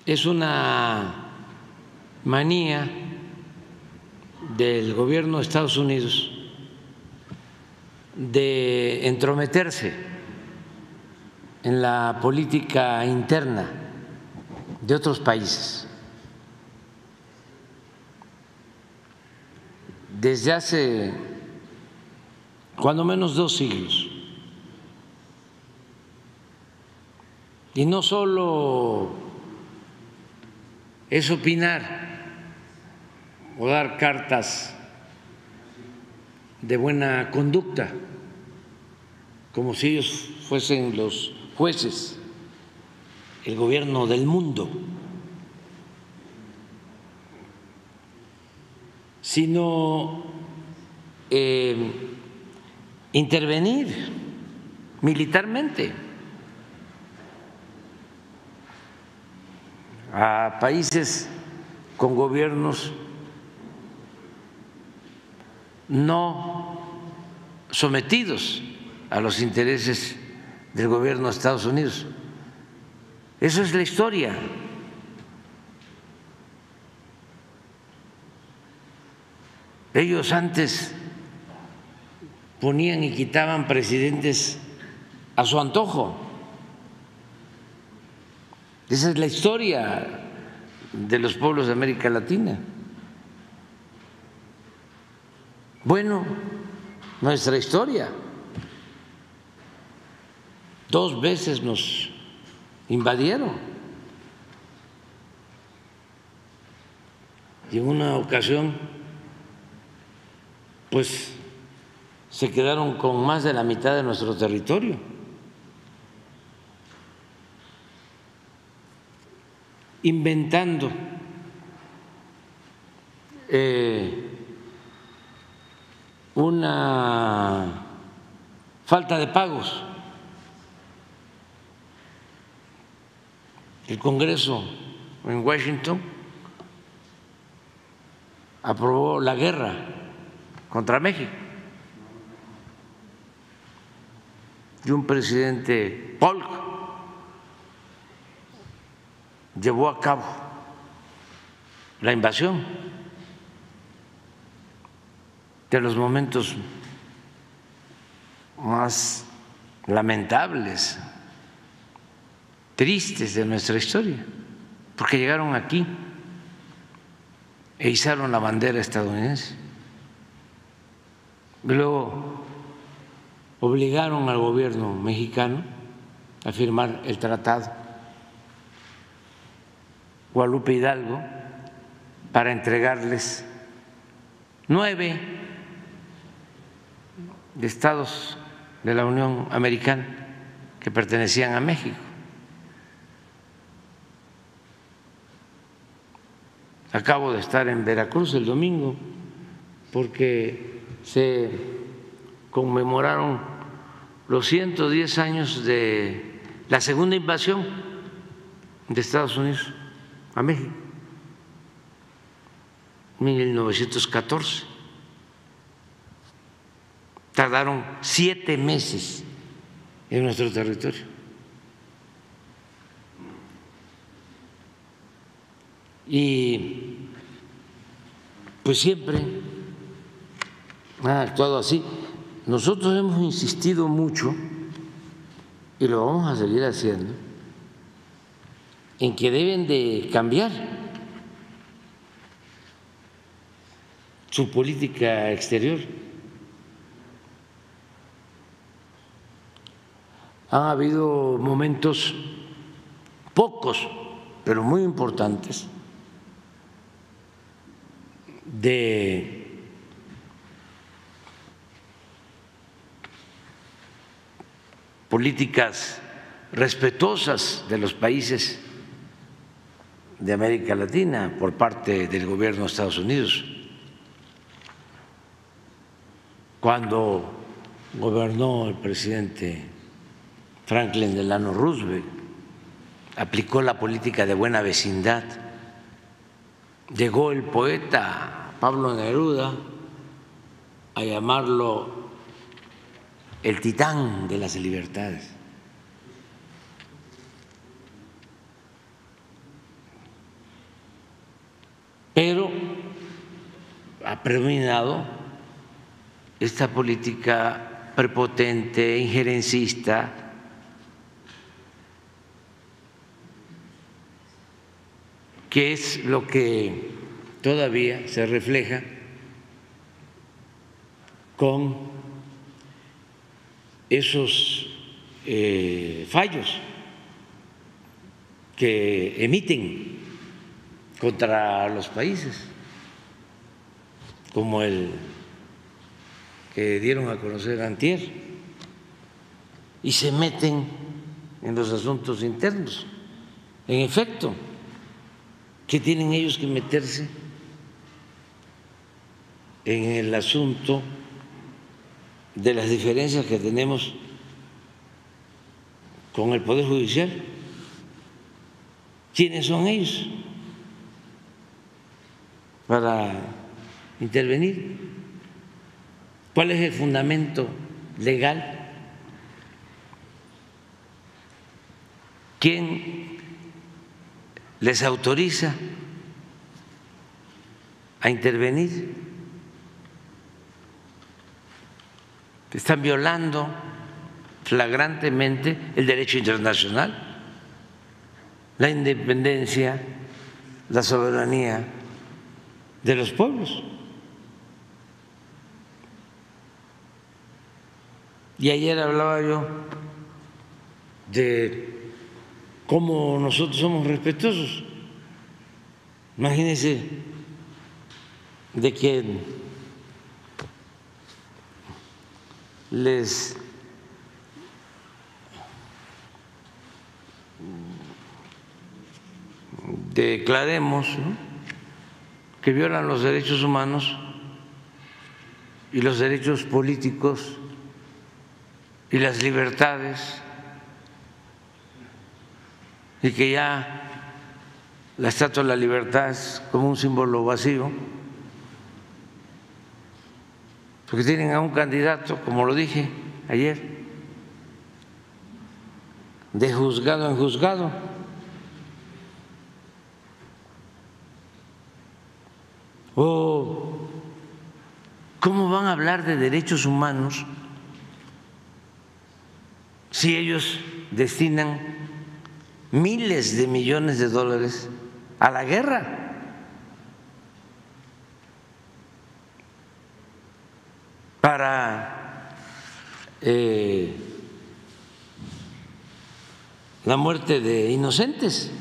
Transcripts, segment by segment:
es una manía del gobierno de Estados Unidos de entrometerse en la política interna de otros países. Desde hace cuando menos 2 siglos. Y no solo es opinar o dar cartas de buena conducta, como si ellos fuesen los jueces, el gobierno del mundo, sino intervenir militarmente a países con gobiernos no sometidos a los intereses del gobierno de Estados Unidos. Eso es la historia. Ellos antes ponían y quitaban presidentes a su antojo. Esa es la historia de los pueblos de América Latina. Bueno, nuestra historia. 2 veces nos invadieron. Y en una ocasión, pues, se quedaron con más de la mitad de nuestro territorio. Inventando una falta de pagos. El Congreso en Washington aprobó la guerra contra México y un presidente Polk llevó a cabo la invasión. De los momentos más lamentables, tristes de nuestra historia, porque llegaron aquí e izaron la bandera estadounidense. Y luego obligaron al gobierno mexicano a firmar el tratado Guadalupe Hidalgo para entregarles 9 estados de la Unión Americana que pertenecían a México. Acabo de estar en Veracruz el domingo porque se conmemoraron los 110 años de la segunda invasión de Estados Unidos a México, 1914. Tardaron 7 meses en nuestro territorio. Y pues siempre ha actuado así. Nosotros hemos insistido mucho, y lo vamos a seguir haciendo, en que deben de cambiar su política exterior. Han habido momentos, pocos, pero muy importantes, de políticas respetuosas de los países de América Latina por parte del gobierno de Estados Unidos. Cuando gobernó el presidente Franklin Delano Roosevelt, aplicó la política de buena vecindad. Llegó el poeta Pablo Neruda a llamarlo el titán de las libertades. pero ha predominado esta política prepotente, injerencista, que es lo que todavía se refleja con esos fallos que emiten contra los países, como el que dieron a conocer antier, y se meten en los asuntos internos. En efecto, ¿qué tienen ellos que meterse en el asunto de las diferencias que tenemos con el Poder Judicial? ¿Quiénes son ellos para intervenir? ¿Cuál es el fundamento legal? ¿Quién les autoriza a intervenir? Están violando flagrantemente el derecho internacional, la independencia, la soberanía de los pueblos. Y ayer hablaba yo de cómo nosotros somos respetuosos. Imagínense de quien les declaremos, ¿no?, que violan los derechos humanos y los derechos políticos y las libertades, y que ya la Estatua de la Libertad es como un símbolo vacío, porque tienen a un candidato, como lo dije ayer, de juzgado en juzgado. ¿O cómo van a hablar de derechos humanos si ellos destinan miles de millones de dólares a la guerra? Para la muerte de inocentes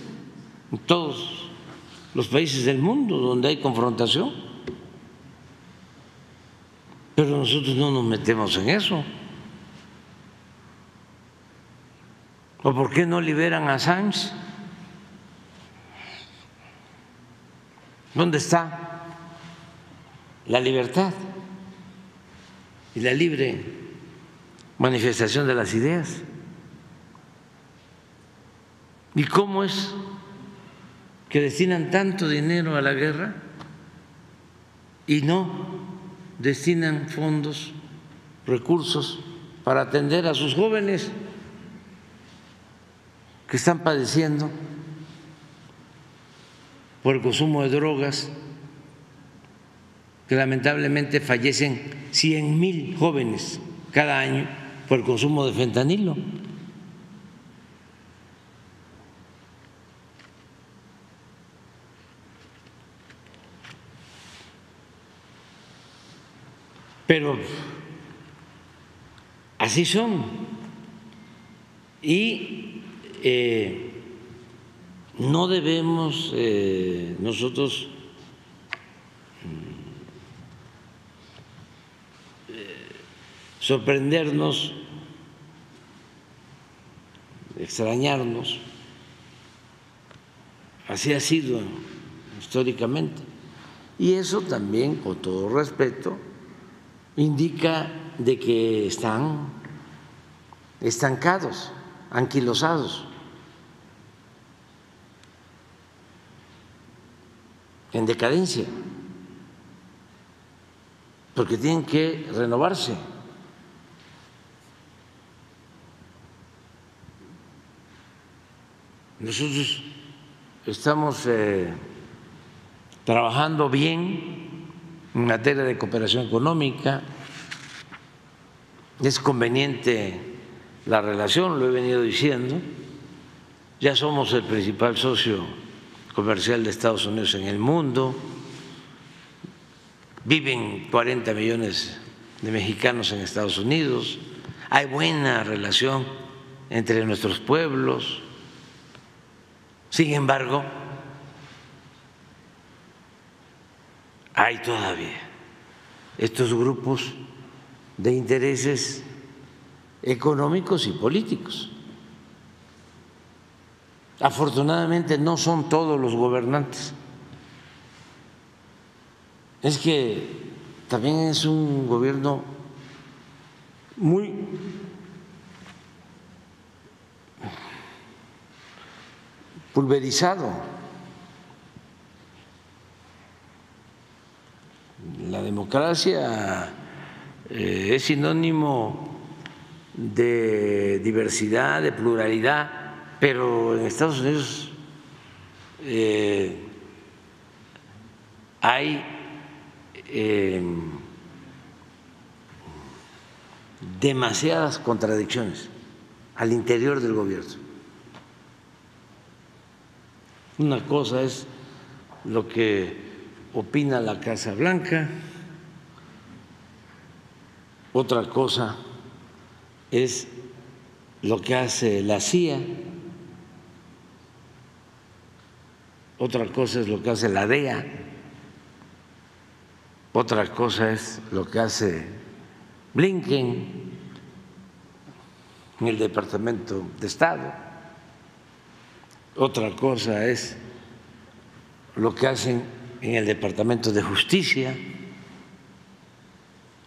en todos los países del mundo donde hay confrontación. Pero nosotros no nos metemos en eso. ¿O por qué no liberan a Assange? ¿Dónde está la libertad y la libre manifestación de las ideas? ¿Y cómo es que destinan tanto dinero a la guerra y no destinan fondos, recursos para atender a sus jóvenes que están padeciendo por el consumo de drogas, que lamentablemente fallecen 100,000 jóvenes cada año por el consumo de fentanilo? Pero así son, y no debemos nosotros sorprendernos, extrañarnos. Así ha sido históricamente, y eso también, con todo respeto, indica de que están estancados, anquilosados, en decadencia, porque tienen que renovarse. Nosotros estamos trabajando bien en materia de cooperación económica. Es conveniente la relación, lo he venido diciendo. Ya somos el principal socio comercial de Estados Unidos en el mundo. Viven 40 millones de mexicanos en Estados Unidos. Hay buena relación entre nuestros pueblos. Sin embargo, hay todavía estos grupos de intereses económicos y políticos. Afortunadamente no son todos los gobernantes. Es que también es un gobierno muy pulverizado. La democracia es sinónimo de diversidad, de pluralidad, pero en Estados Unidos hay demasiadas contradicciones al interior del gobierno. Una cosa es lo que opina la Casa Blanca, otra cosa es lo que hace la CIA, otra cosa es lo que hace la DEA, otra cosa es lo que hace Blinken en el Departamento de Estado, otra cosa es lo que hacen en el Departamento de Justicia,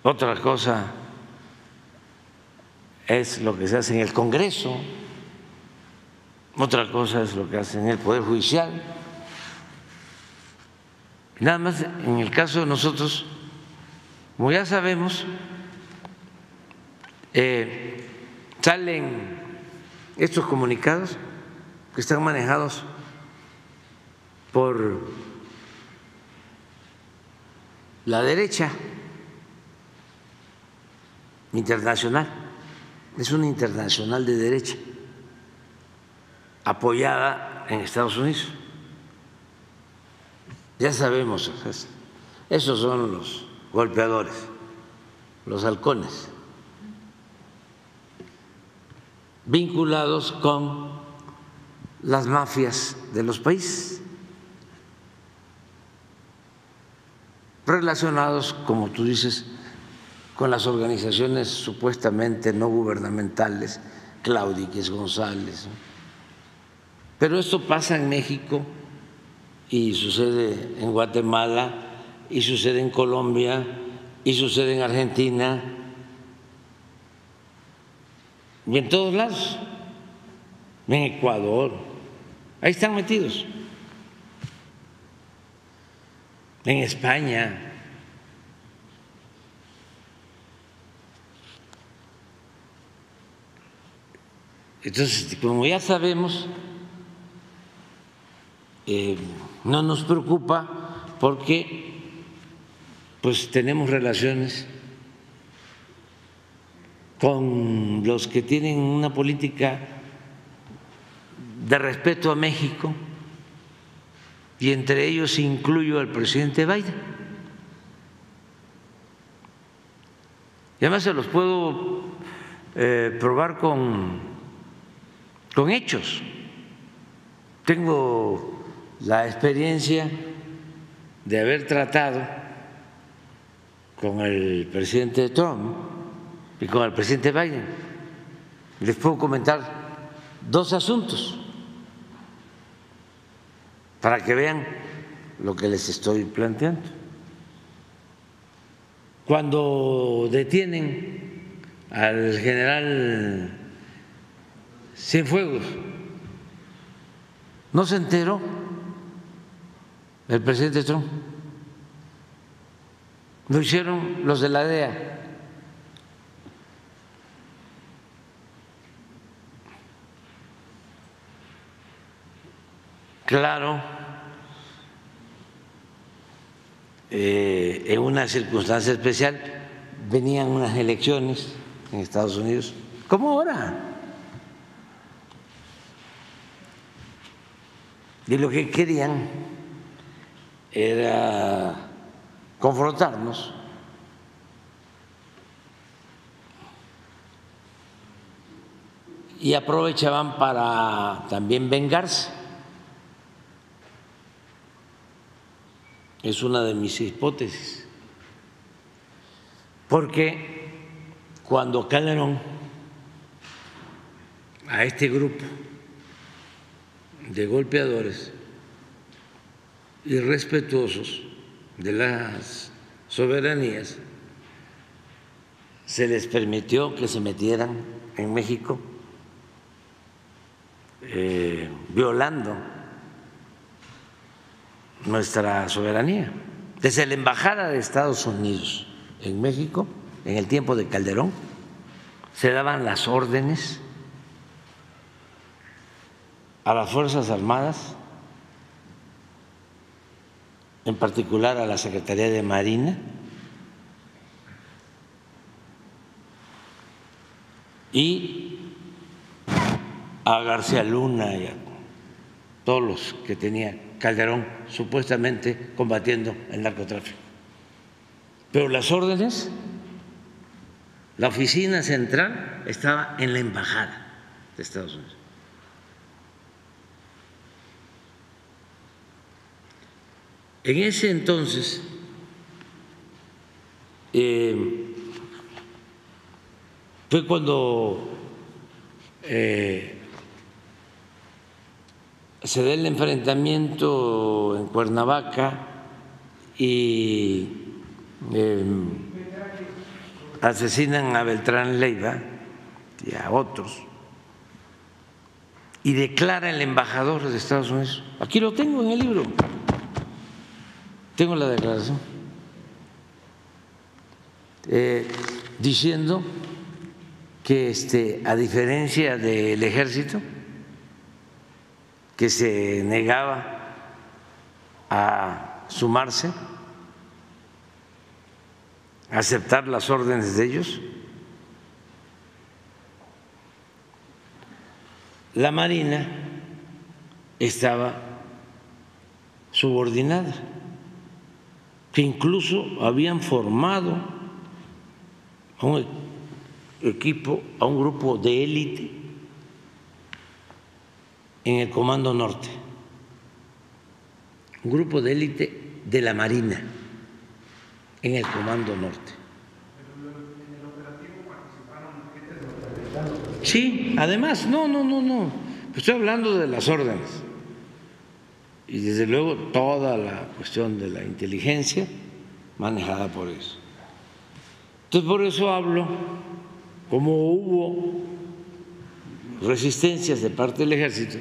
otra cosa es lo que se hace en el Congreso, otra cosa es lo que hace en el Poder Judicial. Nada más en el caso de nosotros, como ya sabemos, salen estos comunicados que están manejados por la derecha internacional. Es una internacional de derecha apoyada en Estados Unidos. Ya sabemos, esos son los golpeadores, los halcones, vinculados con las mafias de los países, relacionados, como tú dices, con las organizaciones supuestamente no gubernamentales, Claudix González. Pero esto pasa en México y sucede en Guatemala y sucede en Colombia y sucede en Argentina y en todos lados, en Ecuador, ahí están metidos, en España. Entonces, como ya sabemos, no nos preocupa porque pues tenemos relaciones con los que tienen una política de respeto a México y entre ellos incluyo al presidente Biden. Y además se los puedo probar con hechos. Tengo la experiencia de haber tratado con el presidente Trump y con el presidente Biden. Les puedo comentar dos asuntos para que vean lo que les estoy planteando. Cuando detienen al general Cienfuegos, ¿no se enteró el presidente Trump? Lo hicieron los de la DEA. Claro en una circunstancia especial, venían unas elecciones en Estados Unidos, como ahora. Y lo que querían era confrontarnos. Y aprovechaban para también vengarse. Es una de mis hipótesis. Porque cuando Calderón a este grupo de golpeadores irrespetuosos de las soberanías se les permitió que se metieran en México, violando nuestra soberanía. Desde la Embajada de Estados Unidos en México, en el tiempo de Calderón, se daban las órdenes a las Fuerzas Armadas, en particular a la Secretaría de Marina, y a García Luna y a todos los que tenía Calderón supuestamente combatiendo el narcotráfico. Pero las órdenes, la oficina central estaba en la Embajada de Estados Unidos. En ese entonces fue cuando se da el enfrentamiento en Cuernavaca y asesinan a Beltrán Leiva y a otros, y declara el embajador de Estados Unidos, aquí lo tengo en el libro, tengo la declaración, diciendo que a diferencia del ejército, que se negaba a sumarse, a aceptar las órdenes de ellos, la Marina estaba subordinada, que incluso habían formado a un equipo, a un grupo de élite en el Comando Norte, un grupo de élite de la Marina en el Comando Norte. ¿En el operativo participaron agentes norteamericanos? Sí, además, no, estoy hablando de las órdenes y desde luego toda la cuestión de la inteligencia manejada por eso. Entonces, por eso hablo, como hubo resistencias de parte del ejército,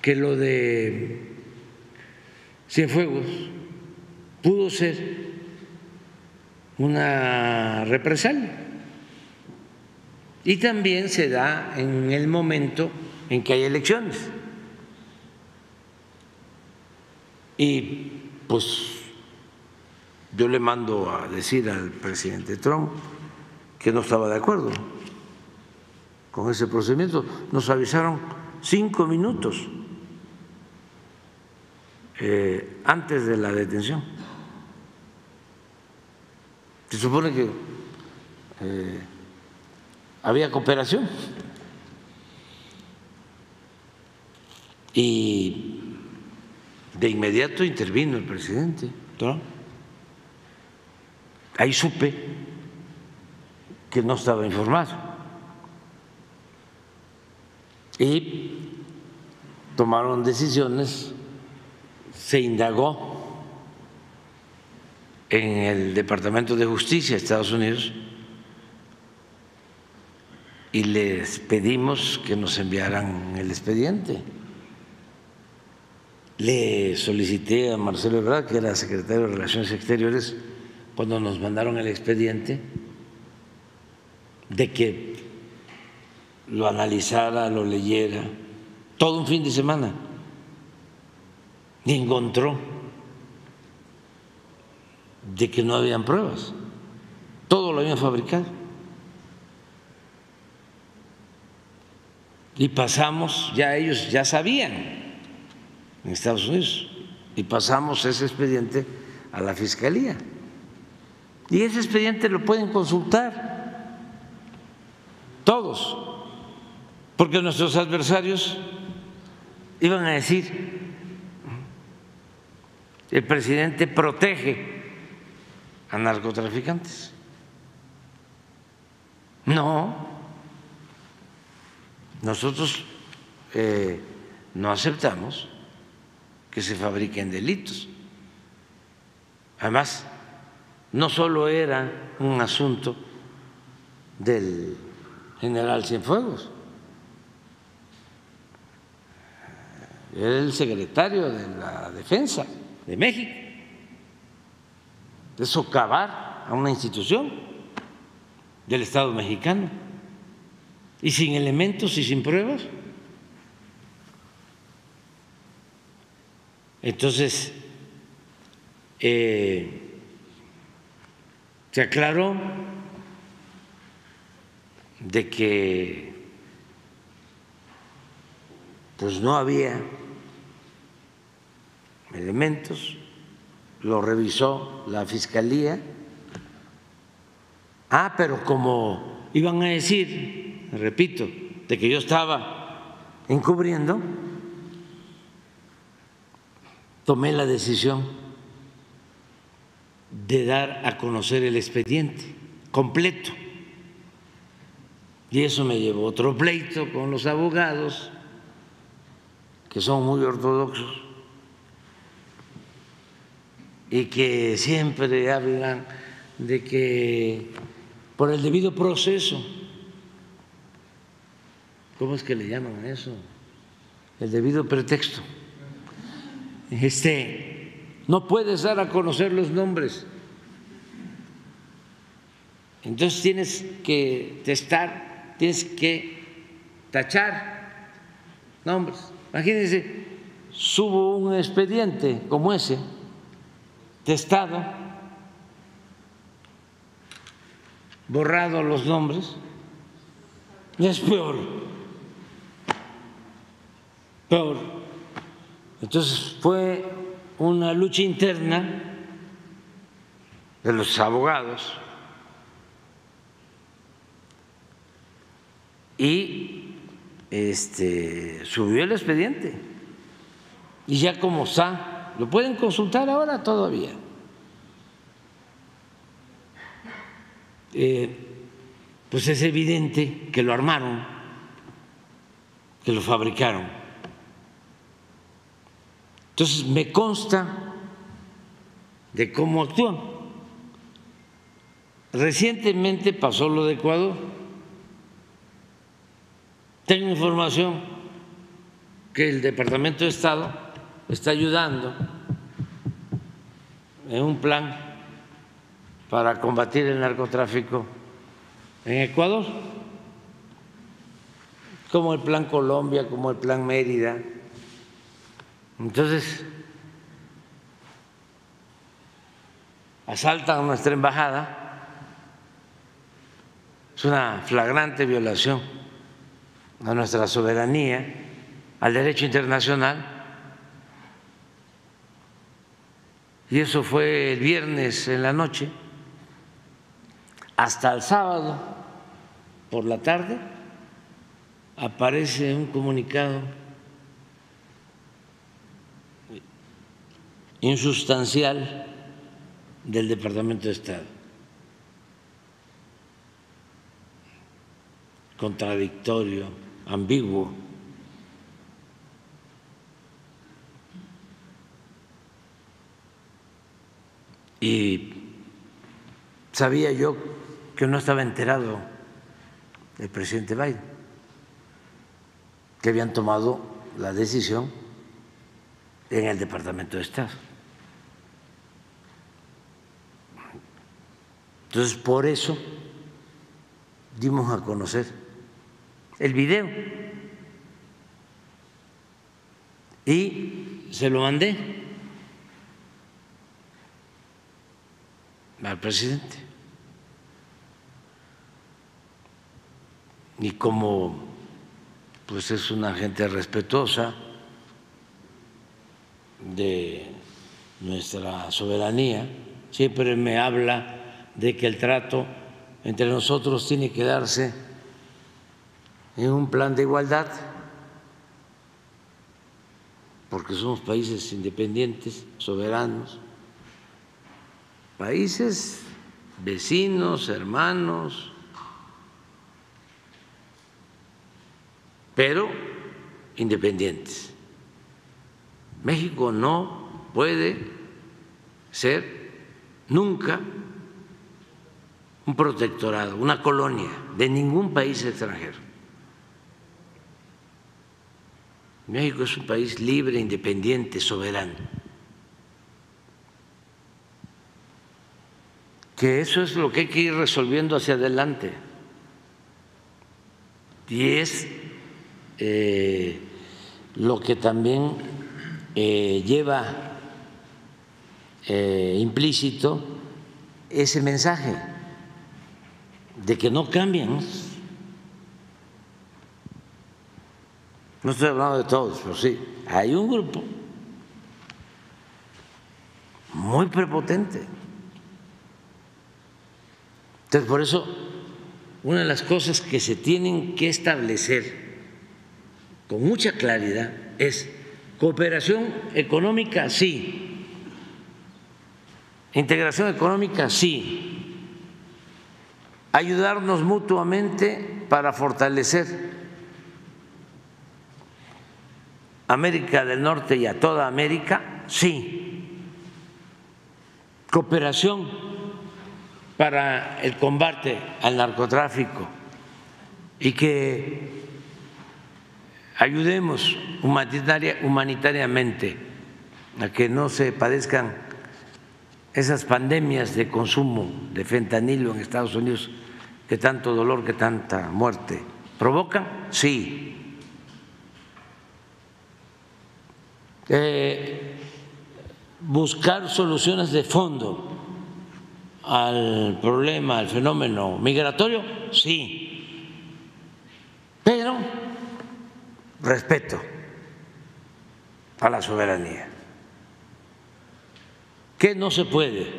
que lo de Cienfuegos pudo ser una represalia, y también se da en el momento en que hay elecciones. Y pues yo le mando a decir al presidente Trump que no estaba de acuerdo con ese procedimiento. Nos avisaron 5 minutos antes de la detención. Se supone que había cooperación y de inmediato intervino el presidente Trump. Ahí supe que no estaba informado y tomaron decisiones. Se indagó en el Departamento de Justicia de Estados Unidos y les pedimos que nos enviaran el expediente. Le solicité a Marcelo Ebrard, que era secretario de Relaciones Exteriores, cuando nos mandaron el expediente, de que lo analizara, lo leyera, todo un fin de semana. ni encontró de que no habían pruebas, todo lo habían fabricado. Y pasamos, ya ellos ya sabían en Estados Unidos, y pasamos ese expediente a la Fiscalía. Y ese expediente lo pueden consultar todos, porque nuestros adversarios iban a decir: el presidente protege a narcotraficantes. No, nosotros no aceptamos que se fabriquen delitos. Además, no solo era un asunto del general Cienfuegos, era el secretario de la Defensa de México, de socavar a una institución del Estado mexicano, y sin elementos y sin pruebas. Entonces, se aclaró de que pues no había elementos, lo revisó la Fiscalía. Pero como iban a decir, repito, de que yo estaba encubriendo, tomé la decisión de dar a conocer el expediente completo. Y eso me llevó otro pleito con los abogados, que son muy ortodoxos y que siempre hablan de que por el debido proceso, ¿cómo es que le llaman a eso? El debido pretexto. No puedes dar a conocer los nombres, entonces tienes que testar, tienes que tachar nombres. Imagínense, subo un expediente como ese, testado, borrado los nombres, es peor. Entonces fue una lucha interna de los abogados y subió el expediente, y ya como está, lo pueden consultar ahora todavía. Pues es evidente que lo armaron, que lo fabricaron. Entonces me consta de cómo actúan. Recientemente pasó lo de Ecuador. Tengo información que el Departamento de Estado está ayudando en un plan para combatir el narcotráfico en Ecuador, como el Plan Colombia, como el Plan Mérida. Entonces, asaltan nuestra embajada, es una flagrante violación a nuestra soberanía, al derecho internacional, y eso fue el viernes en la noche. Hasta el sábado por la tarde aparece un comunicado insustancial del Departamento de Estado, contradictorio, ambiguo. Y sabía yo que no estaba enterado el presidente Biden, que habían tomado la decisión en el Departamento de Estado. Entonces, por eso dimos a conocer el video y se lo mandé al presidente. Y como pues es una gente respetuosa de nuestra soberanía, siempre me habla de que el trato entre nosotros tiene que darse en un plan de igualdad, porque somos países independientes, soberanos, países vecinos, hermanos, pero independientes. México no puede ser nunca un protectorado, una colonia de ningún país extranjero. México es un país libre, independiente, soberano. Que eso es lo que hay que ir resolviendo hacia adelante. Y es lo que también lleva implícito ese mensaje de que no cambian. No estoy hablando de todos, pero sí, hay un grupo muy prepotente. Entonces, por eso, una de las cosas que se tienen que establecer con mucha claridad es cooperación económica, sí, integración económica, sí, ayudarnos mutuamente para fortalecer América del Norte y a toda América, sí, cooperación para el combate al narcotráfico y que ayudemos humanitariamente a que no se padezcan esas pandemias de consumo de fentanilo en Estados Unidos que tanto dolor, que tanta muerte provocan, sí. Buscar soluciones de fondo al problema, al fenómeno migratorio, sí, pero respeto a la soberanía. ¿Qué no se puede?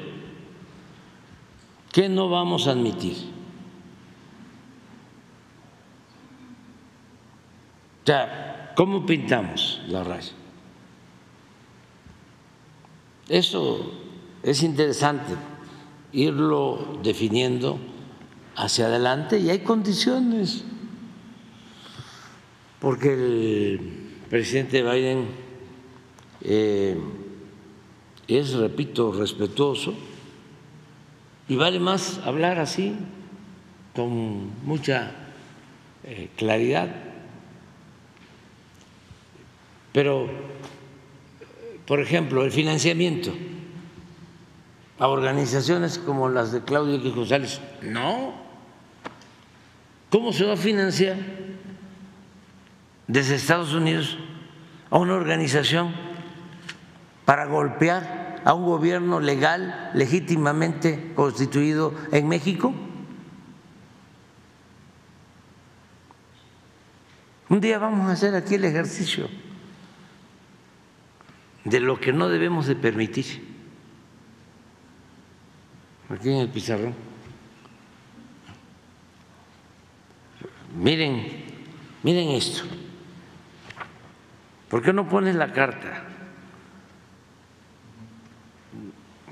¿Qué no vamos a admitir? O sea, ¿cómo pintamos la raya? Eso es interesante, irlo definiendo hacia adelante, y hay condiciones, porque el presidente Biden es, repito, respetuoso, y vale más hablar así, con mucha claridad. Pero, por ejemplo, el financiamiento a organizaciones como las de Claudio X González, no. ¿Cómo se va a financiar desde Estados Unidos a una organización para golpear a un gobierno legal, legítimamente constituido en México? Un día vamos a hacer aquí el ejercicio de lo que no debemos de permitir. Aquí en el pizarrón. Miren esto. ¿Por qué no pones la carta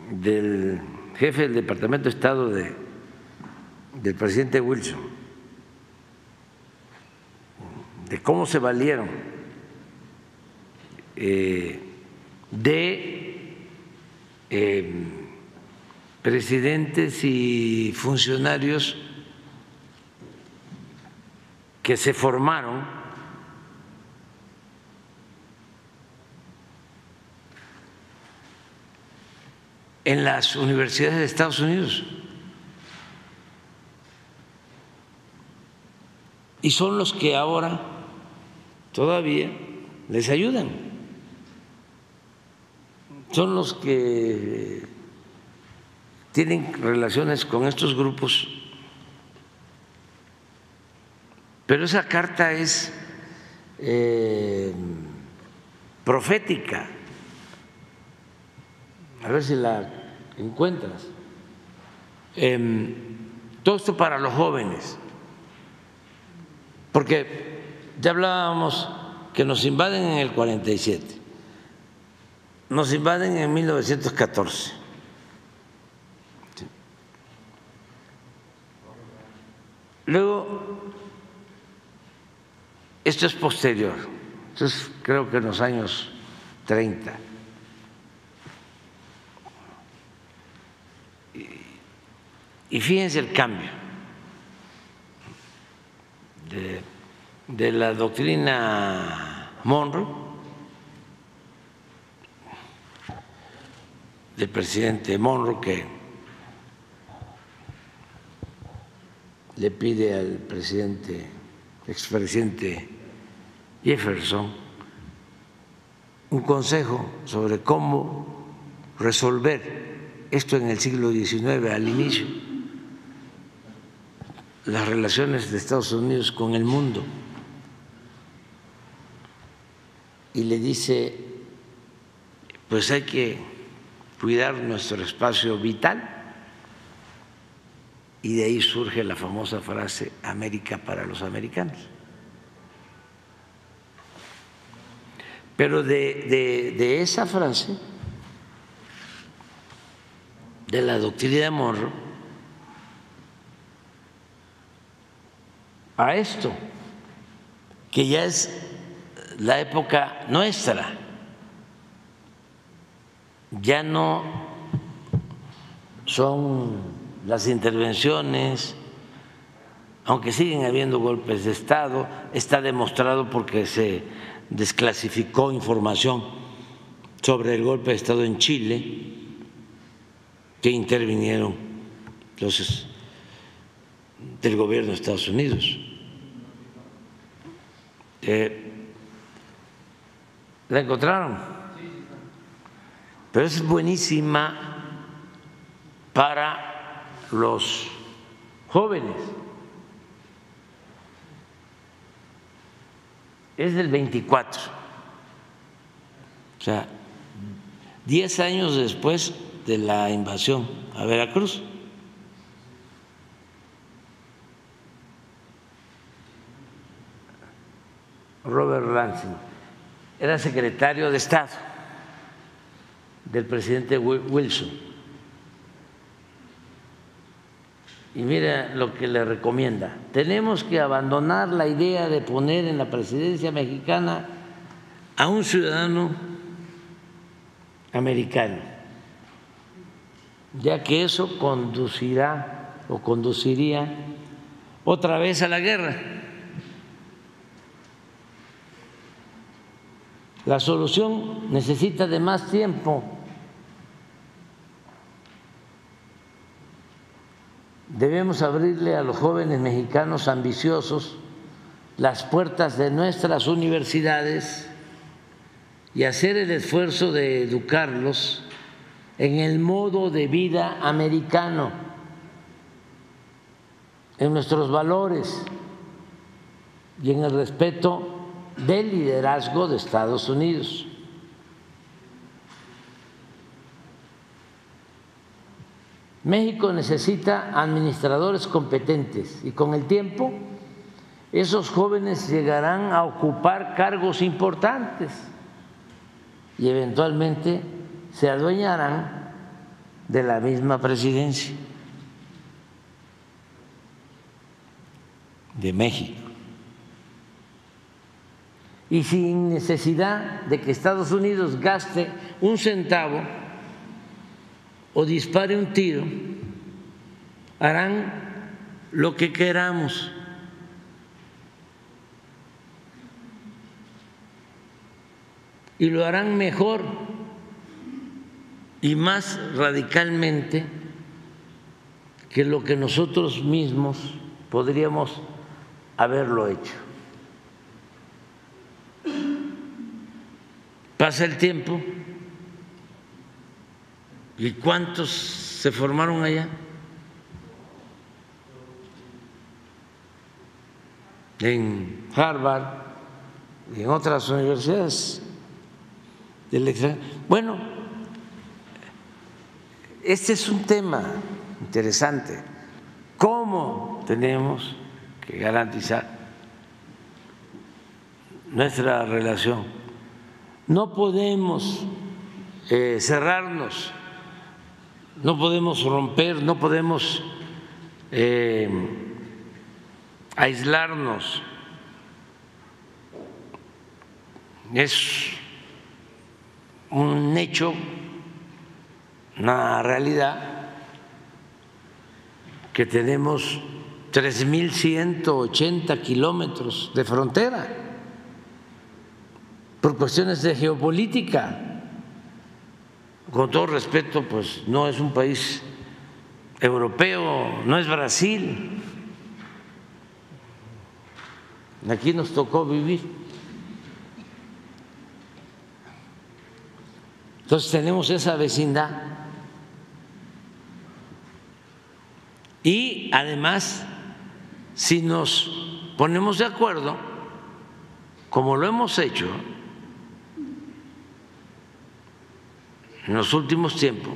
del jefe del Departamento de Estado del presidente Wilson, de cómo se valieron de presidentes y funcionarios que se formaron en las universidades de Estados Unidos y son los que ahora todavía les ayudan son los que tienen relaciones con estos grupos, pero esa carta es profética. A ver si la encuentras. Todo esto para los jóvenes, porque ya hablábamos que nos invaden en el 47, nos invaden en 1914. Luego, esto es posterior, esto es creo que en los años 30. Y fíjense el cambio de la doctrina Monroe, del presidente Monroe, que le pide al presidente, expresidente Jefferson, un consejo sobre cómo resolver esto en el siglo XIX, al inicio, las relaciones de Estados Unidos con el mundo, y le dice, pues hay que cuidar nuestro espacio vital, y de ahí surge la famosa frase América para los americanos. Pero de esa frase, de la doctrina de Monroe, a esto, que ya es la época nuestra, ya no son las intervenciones, aunque siguen habiendo golpes de Estado, está demostrado porque se desclasificó información sobre el golpe de Estado en Chile, que intervinieron los del gobierno de Estados Unidos. ¿La encontraron? Pero es buenísima para los jóvenes. Es del 24, o sea, 10 años después de la invasión a Veracruz. Robert Lansing era secretario de Estado del presidente Wilson. Y mira lo que le recomienda: tenemos que abandonar la idea de poner en la presidencia mexicana a un ciudadano americano, ya que eso conduciría otra vez a la guerra. La solución necesita de más tiempo. Debemos abrirle a los jóvenes mexicanos ambiciosos las puertas de nuestras universidades y hacer el esfuerzo de educarlos en el modo de vida americano, en nuestros valores y en el respeto del liderazgo de Estados Unidos. México necesita administradores competentes y con el tiempo esos jóvenes llegarán a ocupar cargos importantes y eventualmente se adueñarán de la misma presidencia de México. Y sin necesidad de que Estados Unidos gaste un centavo o dispare un tiro, harán lo que queramos. Y lo harán mejor y más radicalmente que lo que nosotros mismos podríamos haberlo hecho. Pasa el tiempo ¿Y cuántos se formaron allá? En Harvard y en otras universidades del extranjero. Bueno, este es un tema interesante. ¿Cómo tenemos que garantizar nuestra relación? No podemos cerrarnos, no podemos romper, no podemos aislarnos. Es un hecho, una realidad, que tenemos 3.180 kilómetros de frontera por cuestiones de geopolítica. Con todo respeto, pues no es un país europeo, no es Brasil. Aquí nos tocó vivir. Entonces tenemos esa vecindad. Y además, si nos ponemos de acuerdo, como lo hemos hecho en los últimos tiempos,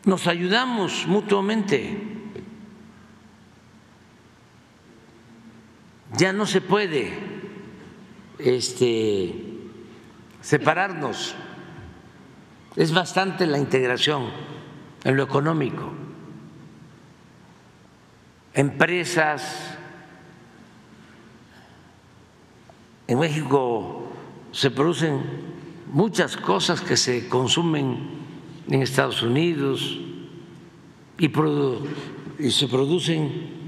nos ayudamos mutuamente. Ya no se puede separarnos. Es bastante la integración en lo económico. Empresas. En México se producen muchas cosas que se consumen en Estados Unidos y se producen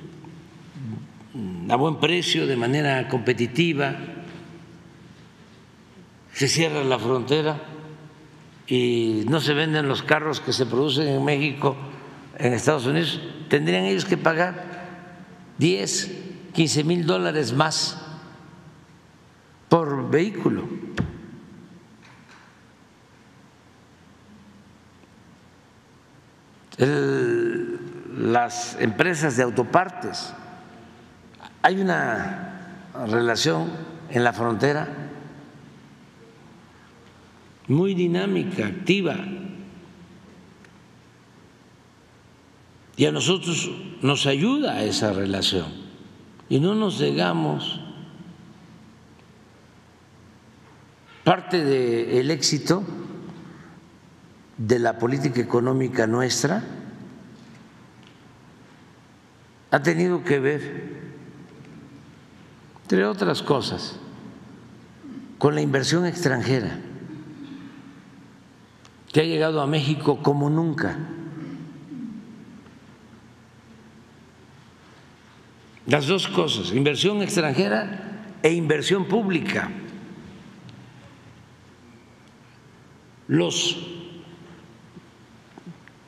a buen precio, de manera competitiva. Se cierra la frontera y no se venden los carros que se producen en México en Estados Unidos. Tendrían ellos que pagar 10, 15 mil dólares más por vehículo. Las empresas de autopartes, hay una relación en la frontera muy dinámica, activa, y a nosotros nos ayuda esa relación y no nos negamos. Parte del éxito de la política económica nuestra ha tenido que ver, entre otras cosas, con la inversión extranjera, que ha llegado a México como nunca. Las dos cosas, inversión extranjera e inversión pública. Los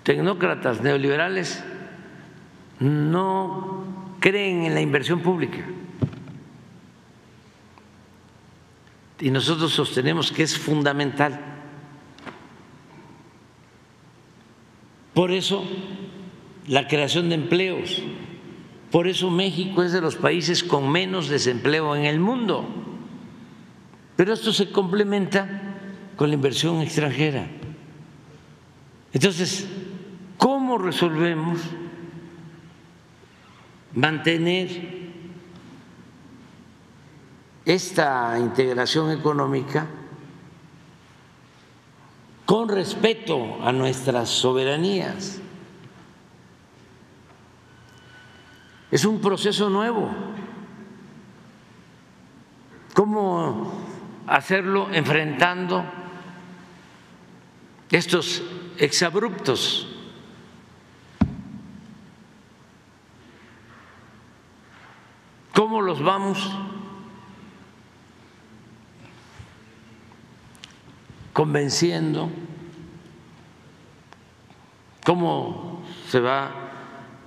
tecnócratas neoliberales no creen en la inversión pública y nosotros sostenemos que es fundamental. Por eso la creación de empleos, por eso México es de los países con menos desempleo en el mundo, pero esto se complementa con la inversión extranjera. Entonces, ¿cómo resolvemos mantener esta integración económica con respeto a nuestras soberanías? Es un proceso nuevo. ¿Cómo hacerlo enfrentando estos exabruptos? ¿Cómo los vamos convenciendo? ¿Cómo se va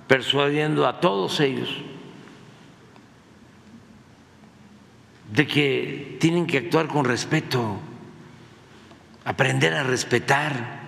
persuadiendo a todos ellos de que tienen que actuar con respeto aprender a respetar